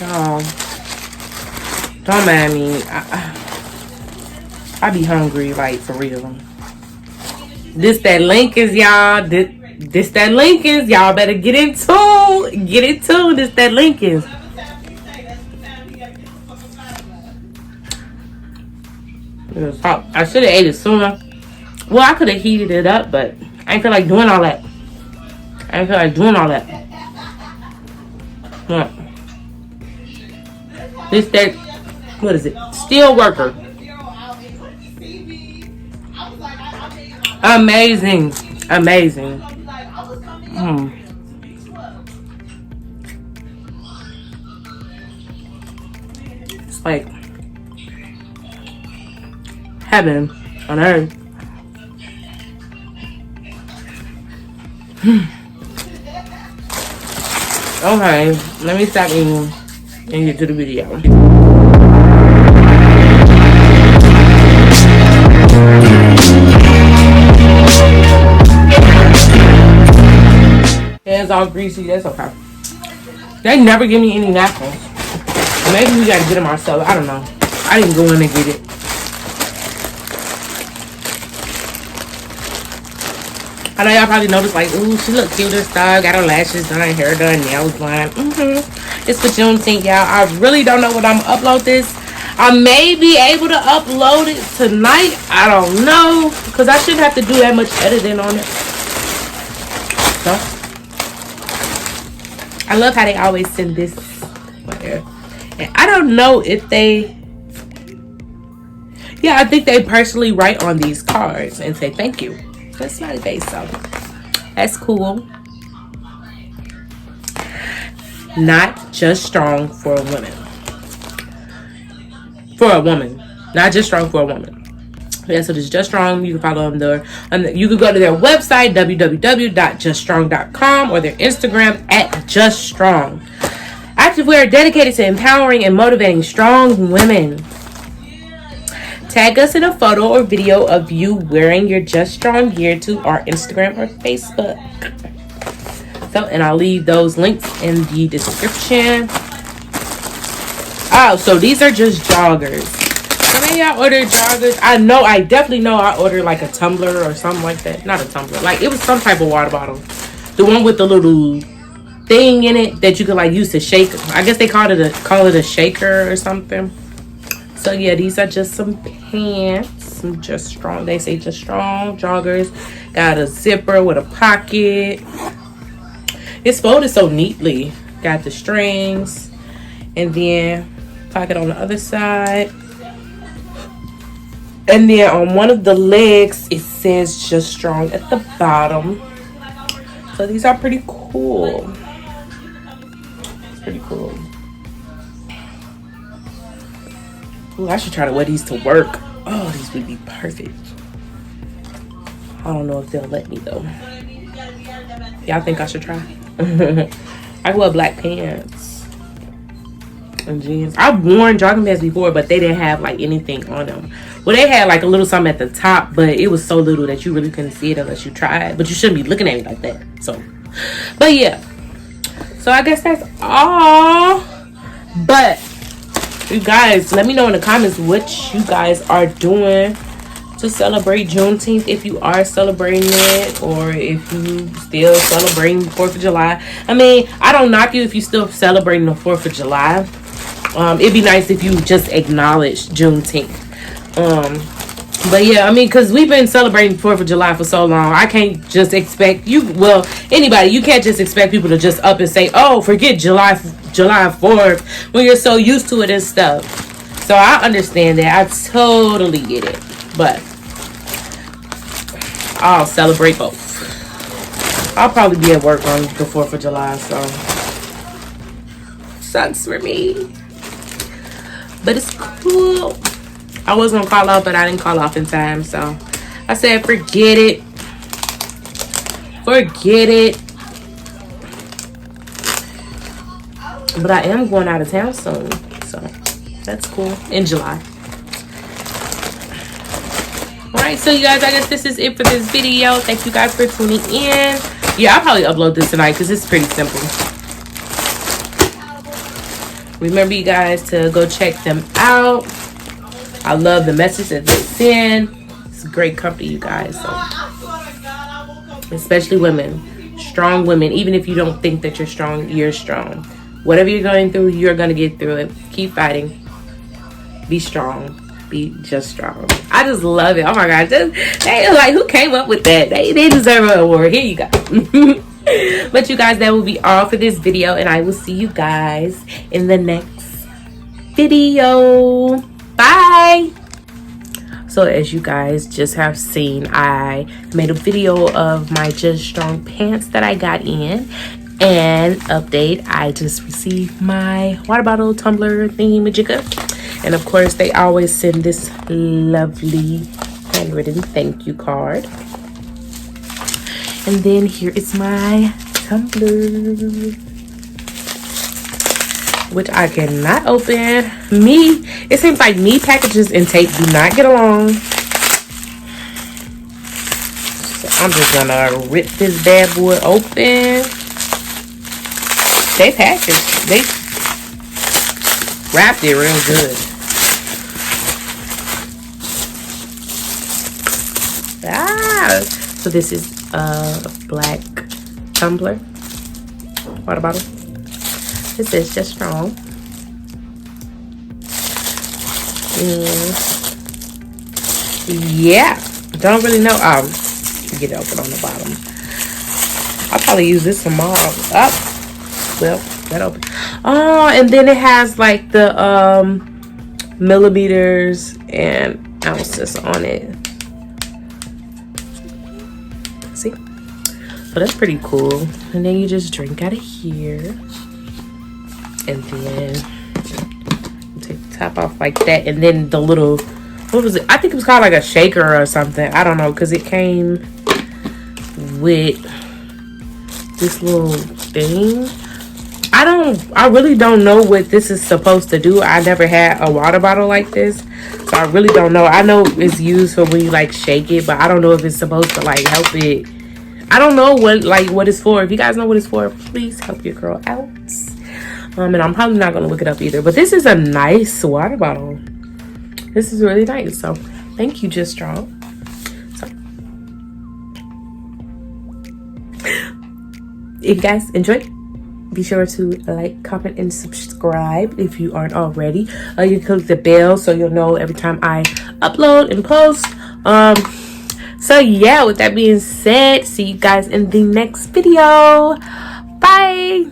Oh, don't mind me. I be hungry, like, for real. This that Lincolns, y'all. This that Lincolns. Y'all better get into. Get into this that Lincolns. I should have ate it sooner. Well, I could have heated it up, but I ain't feel like doing all that. Yeah. This that, what is it? Steel worker. Amazing. Amazing. It's like heaven on earth. Okay, let me stop eating and get to the video. Hands all greasy, that's okay. They never give me any napkins. Maybe we gotta get them ourselves. I don't know. I didn't go in and get it. I know y'all probably noticed, like, ooh, she look cute and stuff. Got her lashes done, hair done, nails done. It's for Juneteenth, y'all. I really don't know when I'm gonna upload this. I may be able to upload it tonight. I don't know, because I shouldn't have to do that much editing on it. So, I love how they always send this. And I don't know if they... Yeah, I think they personally write on these cards and say thank you. That's my face, so that's cool. Not just strong for a woman. For a woman. Not just strong for a woman. Yeah, so this is Just Strong. You can follow them there. You can go to their website, www.juststrong.com, or their Instagram @juststrong. Activewear dedicated to empowering and motivating strong women. Tag us in a photo or video of you wearing your Just Strong gear to our Instagram or Facebook. So, and I'll leave those links in the description. Oh, so these are just joggers. So maybe I ordered joggers. I definitely know I ordered like a tumbler or something like that. Not a tumbler. Like, it was some type of water bottle. The one with the little thing in it that you could like use to shake. I guess they call it a shaker or something. So yeah, these are just some pants. Some Just Strong. They say Just Strong joggers. Got a zipper with a pocket. It's folded so neatly. Got the strings. And then pocket on the other side. And then on one of the legs, it says Just Strong at the bottom. So these are pretty cool. It's pretty cool. Ooh, I should try to wear these to work. Oh, these would be perfect. I don't know if they'll let me though. Y'all think I should try? I wear black pants and jeans. I've worn jogging pants before, but they didn't have like anything on them. Well, they had like a little something at the top, but it was so little that you really couldn't see it unless you tried. But you shouldn't be looking at me like that. So, but yeah. So I guess that's all. But you guys, let me know in the comments what you guys are doing to celebrate Juneteenth, if you are celebrating it, or if you still celebrating the 4th of July. I mean, I don't knock you if you still celebrating the 4th of July. It'd be nice if you just acknowledge Juneteenth. But yeah, I mean, because we've been celebrating 4th of July for so long, I can't just expect anybody, you can't just expect people to just up and say, oh, forget July 4th, when you're so used to it and stuff. So I understand that. I totally get it. But I'll celebrate both. I'll probably be at work on the 4th of July, so sucks for me. But it's cool. I was gonna call off, but I didn't call off in time, so I said forget it. Forget it. But I am going out of town soon, so that's cool. In July. Alright, so you guys, I guess this is it for this video. Thank you guys for tuning in. Yeah, I'll probably upload this tonight because it's pretty simple. Remember, you guys, to go check them out. I love the message that they send. It's a great company, you guys. So, especially women, strong women. Even if you don't think that you're strong. Whatever you're going through, you're gonna get through it. Keep fighting. Be strong. Be just strong. I just love it. Oh my god, they like, who came up with that? They deserve an award. Here you go. But you guys, that will be all for this video, and I will see you guys in the next video. Bye. So as you guys just have seen, I made a video of my Just Strong pants that I got in. And update, I just received my water bottle tumbler thingy majigga. And of course, they always send this lovely handwritten thank you card. And then here is my tumbler, which I cannot open. It seems like me, packages, and tape do not get along. So I'm just gonna rip this bad boy open. They packaged, they wrapped it real good. So this is a black tumbler, water bottle. This is Just Strong. And yeah, don't really know. Get it open on the bottom. I'll probably use this tomorrow. Oh, well, that open. Oh, and then it has like the millimeters and ounces on it. See? So that's pretty cool. And then you just drink out of here. And then you take the top off like that. And then the little, what was it? I think it was called like a shaker or something. I don't know, because it came with this little thing. I really don't know what this is supposed to do. I never had a water bottle like this, so I really don't know. I know it's used for when you like shake it, but I don't know if it's supposed to like help it. I don't know what it's for. If you guys know what it's for, please help your girl out. And I'm probably not gonna look it up either, but this is a nice water bottle. This is really nice. So thank you, Just Strong. So if you guys enjoyed, be sure to like, comment, and subscribe if you aren't already. You can click the bell so you'll know every time I upload and post. So yeah, with that being said, see you guys in the next video. Bye.